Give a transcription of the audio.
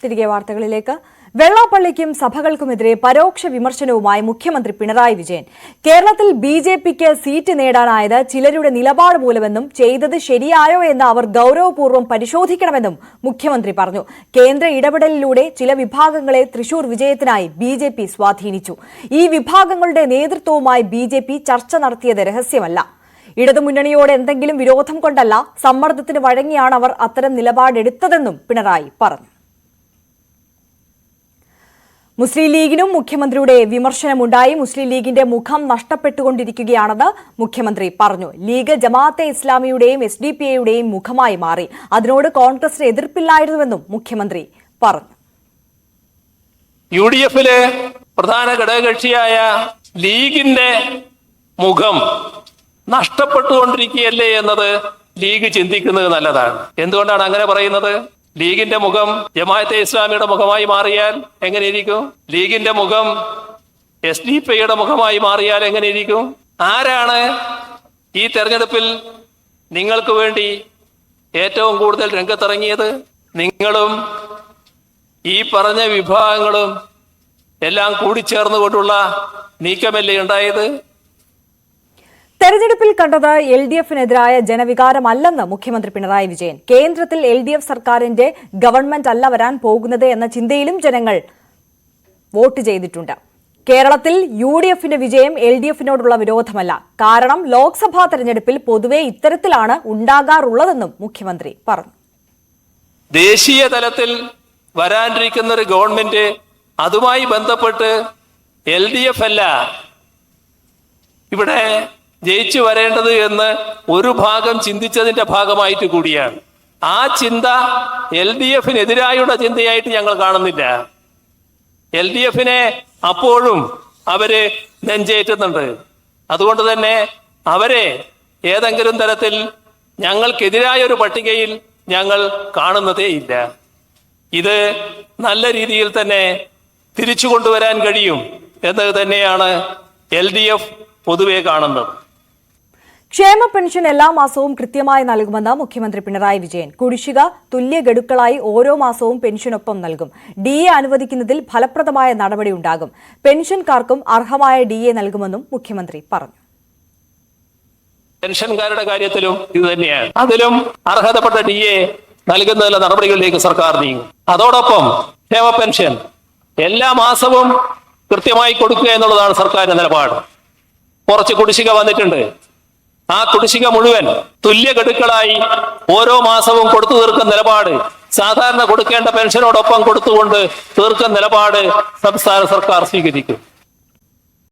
തിരികെ വാർത്തകളിലേക്ക്. വെള്ളാപ്പള്ളിക്കും സഭകൾക്കുമെതിരെ പരോക്ഷ വിമർശനവുമായി മുഖ്യമന്ത്രി പിണറായി വിജയൻ. കേരളത്തിൽ ബിജെപിക്ക് സീറ്റ് നേടാനായത് ചിലരുടെ നിലപാട് മൂലമെന്നും ചെയ്തത് ശരിയായോ എന്ന് അവർ ഗൌരവപൂർവ്വം പരിശോധിക്കണമെന്നും മുഖ്യമന്ത്രി പറഞ്ഞു. കേന്ദ്ര ഇടപെടലിലൂടെ ചില വിഭാഗങ്ങളെ തൃശൂർ വിജയത്തിനായി ബിജെപി സ്വാധീനിച്ചു. ഈ വിഭാഗങ്ങളുടെ നേതൃത്വവുമായി ബിജെപി ചർച്ച നടത്തിയത് രഹസ്യമല്ല. ഇടതുമുന്നണിയോട് എന്തെങ്കിലും വിരോധം കൊണ്ടല്ല, സമ്മർദ്ദത്തിന് വഴങ്ങിയാണ് അവർ അത്തരം നിലപാടെടുത്തതെന്നും പിണറായി പറഞ്ഞു. മുസ്ലിം ലീഗിനും മുഖ്യമന്ത്രിയുടെ വിമർശനമുണ്ടായി. മുസ്ലിം ലീഗിന്റെ മുഖം നഷ്ടപ്പെട്ടുകൊണ്ടിരിക്കുകയാണെന്ന് മുഖ്യമന്ത്രി പറഞ്ഞു. ലീഗ് ജമാഅത്തെ ഇസ്ലാമിയുടെയും SDPIയുടെയും മുഖമായി മാറി. അതിനോട് കോൺഗ്രസിന് എതിർപ്പില്ലായിരുന്നുവെന്നും മുഖ്യമന്ത്രി പറഞ്ഞു. UDFിലെ പ്രധാന ഘടകകക്ഷിയായ ലീഗിന്റെ മുഖം നഷ്ടപ്പെട്ടുകൊണ്ടിരിക്കുകയല്ലേ എന്നത് ലീഗ് ചിന്തിക്കുന്നത് നല്ലതാണ്. എന്തുകൊണ്ടാണ് അങ്ങനെ പറയുന്നത്? ലീഗിന്റെ മുഖം ജമാഅത്തെ ഇസ്ലാമിയുടെ മുഖമായി മാറിയാൽ എങ്ങനെയിരിക്കും? ലീഗിന്റെ മുഖം SDPIയുടെ മുഖമായി മാറിയാൽ എങ്ങനെയിരിക്കും? ആരാണ് ഈ തെരഞ്ഞെടുപ്പിൽ നിങ്ങൾക്ക് വേണ്ടി ഏറ്റവും കൂടുതൽ രംഗത്തിറങ്ങിയത്? നിങ്ങളും ഈ പറഞ്ഞ വിഭാഗങ്ങളും എല്ലാം കൂടിച്ചേർന്നുകൊണ്ടുള്ള നീക്കമല്ലേ ഉണ്ടായത്? തെരഞ്ഞെടുപ്പിൽ കണ്ടത് LDFിനെതിരായ ജനവികാരമല്ലെന്ന് മുഖ്യമന്ത്രി പിണറായി വിജയൻ. കേന്ദ്രത്തിൽ LDF സർക്കാരിന്റെ ഗവൺമെന്റ് അല്ല വരാൻ പോകുന്നത് എന്ന ചിന്തയിലും ജനങ്ങൾ വോട്ട് ചെയ്തിട്ടുണ്ട്. കേരളത്തിൽ UDFിന്റെ വിജയം LDFിനോടുള്ള വിരോധമല്ല. കാരണം ലോക്സഭാ തെരഞ്ഞെടുപ്പിൽ പൊതുവെ ഇത്തരത്തിലാണ് ഉണ്ടാകാറുള്ളതെന്നും മുഖ്യമന്ത്രി പറഞ്ഞു. ദേശീയ തലത്തിൽ വരാനിരിക്കുന്ന ഒരു ഗവൺമെന്റ്, അതുമായി ബന്ധപ്പെട്ട് LDF അല്ല ഇവിടെ ജയിച്ചു വരേണ്ടത് എന്ന് ഒരു ഭാഗം ചിന്തിച്ചതിന്റെ ഭാഗമായിട്ട് കൂടിയാണ്. ആ ചിന്ത LDFിനെതിരായുള്ള ചിന്തയായിട്ട് ഞങ്ങൾ കാണുന്നില്ല. LDFിനെ അപ്പോഴും അവര് നെഞ്ചേറ്റുന്നുണ്ട്. അതുകൊണ്ട് തന്നെ അവരെ ഏതെങ്കിലും തരത്തിൽ ഞങ്ങൾക്കെതിരായ ഒരു പട്ടികയിൽ ഞങ്ങൾ കാണുന്നതേ ഇല്ല. ഇത് നല്ല രീതിയിൽ തന്നെ തിരിച്ചു കൊണ്ടുവരാൻ കഴിയും എന്നത് തന്നെയാണ് LDF പൊതുവെ കാണുന്നത്. ക്ഷേമ പെൻഷൻ എല്ലാ മാസവും കൃത്യമായി നൽകുമെന്ന് മുഖ്യമന്ത്രി പിണറായി വിജയൻ. കുടിശ്ശിക തുല്യ ഗഡുക്കളായി ഓരോ മാസവും പെൻഷനൊപ്പം നൽകും. DA അനുവദിക്കുന്നതിൽ ഫലപ്രദമായ നടപടിയുണ്ടാകും. പെൻഷൻകാർക്കും അർഹമായ DA നൽകുമെന്നും മുഖ്യമന്ത്രി പറഞ്ഞു. പെൻഷൻകാരുടെ കാര്യത്തിലും ഇത് തന്നെയാണ്. അതിലും അർഹതപ്പെട്ട DA നൽകുന്നതിലെ നടപടികളിലേക്ക് സർക്കാർ നീങ്ങും. അതോടൊപ്പം ക്ഷേമ പെൻഷൻ എല്ലാ മാസവും കൃത്യമായി കൊടുക്കുക എന്നുള്ളതാണ് സർക്കാരിന്റെ നിലപാട്. കുറച്ച് കുടിശ്ശിക വന്നിട്ടുണ്ട്. ആ കുടിശ്ശിക മുഴുവൻ തുല്യ ഗഡുക്കളായി ഓരോ മാസവും കൊടുത്തു തീർക്കുന്ന നിലപാട്, സാധാരണ കൊടുക്കേണ്ട പെൻഷനോടൊപ്പം കൊടുത്തുകൊണ്ട് തീർക്കുന്ന നിലപാട് സംസ്ഥാന സർക്കാർ സ്വീകരിക്കും.